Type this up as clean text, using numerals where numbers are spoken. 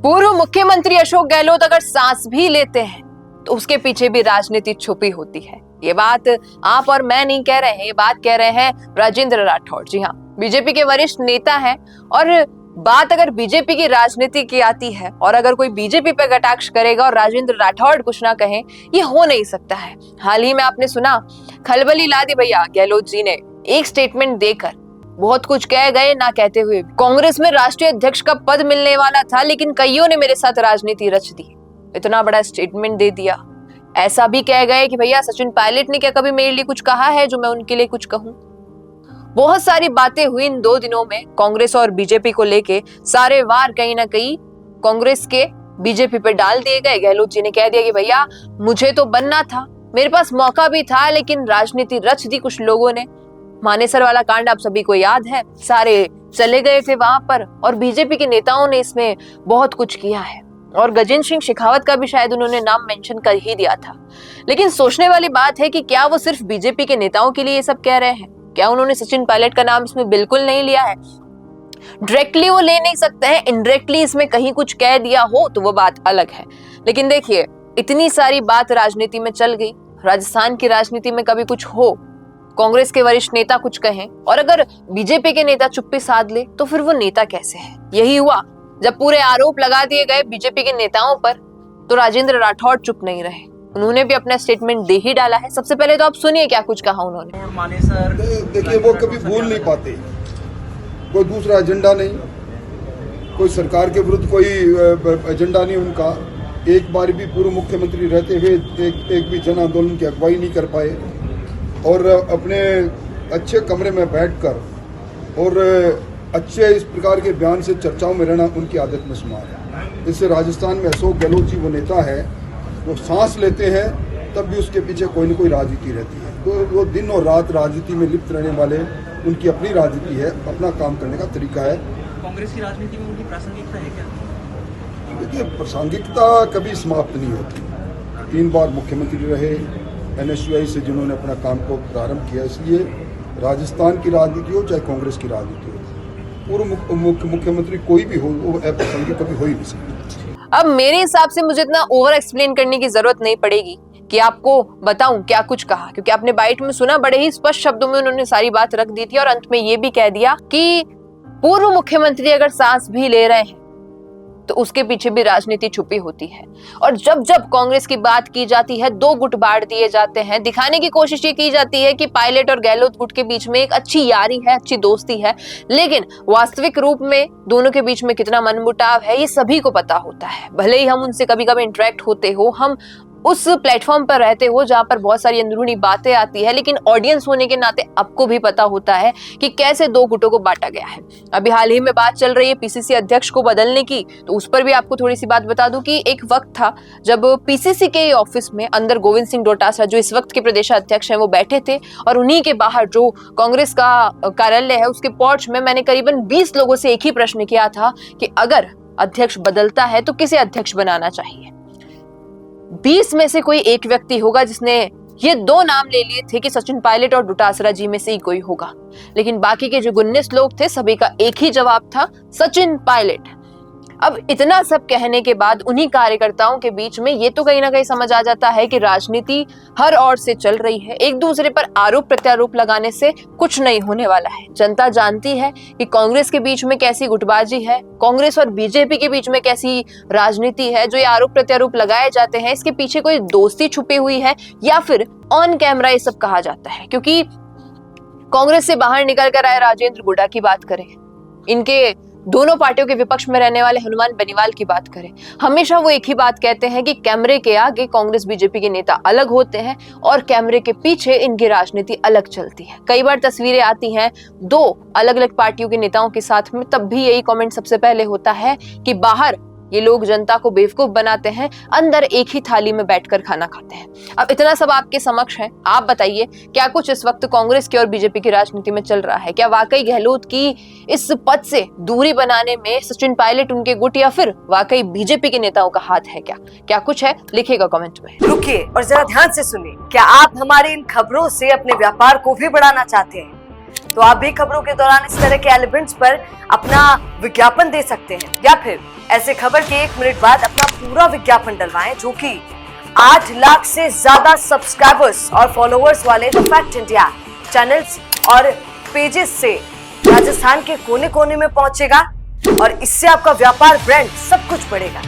पूर्व मुख्यमंत्री अशोक गहलोत अगर सांस भी लेते हैं तो उसके पीछे भी राजनीति छुपी होती है। ये बात आप और मैं नहीं कह रहे हैं, ये बात कह रहे हैं राजेंद्र राठौड़। जी हाँ, बीजेपी के वरिष्ठ नेता हैं। और बात अगर बीजेपी की राजनीति की आती है और अगर कोई बीजेपी पे कटाक्ष करेगा और राजेंद्र राठौड़ कुछ ना कहें, ये हो नहीं सकता है। हाल ही में आपने सुना, खलबली ला दी भैया गहलोत जी ने एक स्टेटमेंट देकर। बहुत कुछ कह गए ना कहते हुए। कांग्रेस में राष्ट्रीय अध्यक्ष का पद मिलने वाला था, लेकिन कईयों ने मेरे साथ राजनीति रच दी। इतना बड़ा स्टेटमेंट दे दिया। ऐसा भी कह गए कि भैया सचिन पायलट ने क्या कभी मेरे लिए कुछ कहा है जो मैं उनके लिए कुछ कहूं। बहुत सारी बातें हुई इन 2 दिनों में कांग्रेस और बीजेपी को लेके। सारे वार कहीं ना कहीं कांग्रेस के बीजेपी पे डाल दिए गए। गहलोत जी ने कह दिया कि भैया मुझे तो बनना था, मेरे पास मौका भी था, लेकिन राजनीति रच दी कुछ लोगों ने। मानेसर वाला कांड आप सभी को याद है, सारे चले गए थे वहां पर और बीजेपी के नेताओं ने इसमें बहुत कुछ किया है। और गजेंद्र सिंह शेखावत का भी शायद उन्होंने नाम मेंशन कर ही दिया था। लेकिन सोचने वाली बात है कि क्या वो सिर्फ बीजेपी के नेताओं के लिए ये सब कह रहे हैं? क्या उन्होंने सचिन पायलट का नाम इसमें बिल्कुल नहीं लिया है? डायरेक्टली वो ले नहीं सकते हैं, इनडायरेक्टली इसमें कहीं कुछ कह दिया हो तो वो बात अलग है। लेकिन देखिए, इतनी सारी बात राजनीति में चल गई। राजस्थान की राजनीति में कभी कुछ हो, कांग्रेस के वरिष्ठ नेता कुछ कहें और अगर बीजेपी के नेता चुप्पी साध ले तो फिर वो नेता कैसे है? यही हुआ जब पूरे आरोप लगा दिए गए बीजेपी के नेताओं पर, तो राजेंद्र राठौड़ चुप नहीं रहे। उन्होंने भी अपना स्टेटमेंट दे ही डाला है। सबसे पहले तो आप सुनिए क्या कुछ कहा उन्होंने। देखिए, वो कभी भूल नहीं पाते। कोई दूसरा एजेंडा नहीं, कोई सरकार के विरुद्ध कोई एजेंडा नहीं उनका। एक बार भी पूर्व मुख्यमंत्री रहते हुए एक भी जन आंदोलन की अगुवाई नहीं कर पाए और अपने अच्छे कमरे में बैठकर और अच्छे इस प्रकार के बयान से चर्चाओं में रहना उनकी आदत में शुमार है। इससे राजस्थान में अशोक गहलोत जी वो नेता है जो सांस लेते हैं तब भी उसके पीछे कोई न कोई राजनीति रहती है। तो वो दिन और रात राजनीति में लिप्त रहने वाले, उनकी अपनी राजनीति है, अपना काम करने का तरीका है। कांग्रेस की राजनीति में उनकी प्रासंगिकता है क्या? देखिए, प्रासंगिकता कभी समाप्त नहीं होती। 3 बार मुख्यमंत्री रहे, NSUI से जिन्होंने अपना काम को प्रारंभ किया। इसलिए राजस्थान की राजनीति हो चाहे कांग्रेस की राजनीति हो, पूर्व मुख्यमंत्री कोई भी हो, वो अप्रासंगिक कभी हो ही नहीं सकती। अब मेरे हिसाब से मुझे इतना ओवर एक्सप्लेन करने की जरूरत नहीं पड़ेगी कि आपको बताऊं क्या कुछ कहा, क्योंकि आपने बाइट में सुना, बड़े ही स्पष्ट शब्दों में उन्होंने सारी बात रख दी थी और अंत में ये भी कह दिया कि पूर्व मुख्यमंत्री अगर सांस भी ले रहे हैं तो उसके पीछे भी राजनीति छुपी होती है। और जब जब कांग्रेस की बात की जाती है, 2 गुट बांट दिए जाते हैं। दिखाने की कोशिश ये की जाती है कि पायलट और गहलोत गुट के बीच में एक अच्छी यारी है, अच्छी दोस्ती है, लेकिन वास्तविक रूप में दोनों के बीच में कितना मनमुटाव है ये सभी को पता होता है। भले ही हम उनसे कभी कभी इंटरेक्ट होते हो, हम उस प्लेटफॉर्म पर रहते हो जहां पर बहुत सारी अंदरूनी बातें आती है, लेकिन ऑडियंस होने के नाते आपको भी पता होता है कि कैसे 2 गुटों को बांटा गया है। अभी हाल ही में बात चल रही है PCC अध्यक्ष को बदलने की, तो उस पर भी आपको थोड़ी सी बात बता दूं कि एक वक्त था जब PCC के ऑफिस में अंदर गोविंद सिंह डोटासरा जो इस वक्त के प्रदेश अध्यक्ष हैं वो बैठे थे और उन्हीं के बाहर जो कांग्रेस का कार्यालय है उसके पोर्च में मैंने करीबन 20 लोगों से एक ही प्रश्न किया था कि अगर अध्यक्ष बदलता है तो किसे अध्यक्ष बनाना चाहिए। 20 में से कोई एक व्यक्ति होगा जिसने ये 2 नाम ले लिए थे कि सचिन पायलट और डोटासरा जी में से ही कोई होगा, लेकिन बाकी के जो 19 लोग थे सभी का एक ही जवाब था, सचिन पायलट। अब इतना सब कहने के बाद उन्हीं कार्यकर्ताओं के बीच में ये तो कहीं ना कहीं समझ आ जाता है कि राजनीति हर ओर से चल रही है। एक दूसरे पर आरोप प्रत्यारोप लगाने से कुछ नहीं होने वाला है। जनता जानती है कि कांग्रेस के बीच में कैसी गुटबाजी है, कांग्रेस और बीजेपी के बीच में कैसी राजनीति है। जो ये आरोप प्रत्यारोप लगाए जाते हैं इसके पीछे कोई दोस्ती छुपी हुई है या फिर ऑन कैमरा ये सब कहा जाता है। क्योंकि कांग्रेस से बाहर निकल कर आए राजेंद्र गुड्डा की बात करें, इनके दोनों पार्टियों के विपक्ष में रहने वाले हनुमान बेनीवाल की बात करें, हमेशा वो एक ही बात कहते हैं कि कैमरे के आगे कांग्रेस बीजेपी के नेता अलग होते हैं और कैमरे के पीछे इनकी राजनीति अलग चलती है। कई बार तस्वीरें आती हैं 2 अलग अलग पार्टियों के नेताओं के साथ में, तब भी यही कमेंट सबसे पहले होता है कि बाहर ये लोग जनता को बेवकूफ बनाते हैं, अंदर एक ही थाली में बैठकर खाना खाते हैं। अब इतना सब आपके समक्ष है, आप बताइए क्या कुछ इस वक्त कांग्रेस की और बीजेपी की राजनीति में चल रहा है? क्या वाकई गहलोत की इस पद से दूरी बनाने में सचिन पायलट उनके गुट या फिर वाकई बीजेपी के नेताओं का हाथ है? क्या कुछ है, लिखिएगा कमेंट में। रुकिए और जरा ध्यान से सुनिए। क्या आप हमारे इन खबरों से अपने व्यापार को भी बढ़ाना चाहते हैं? तो आप भी खबरों के दौरान इस तरह के एलिमेंट्स पर अपना विज्ञापन दे सकते हैं या फिर ऐसे खबर के 1 मिनट बाद अपना पूरा विज्ञापन डलवाएं, जो कि 8 लाख से ज्यादा सब्सक्राइबर्स और फॉलोअर्स वाले द फैक्ट इंडिया चैनल्स और पेजेस से राजस्थान के कोने कोने में पहुंचेगा और इससे आपका व्यापार, ब्रांड सब कुछ बढ़ेगा।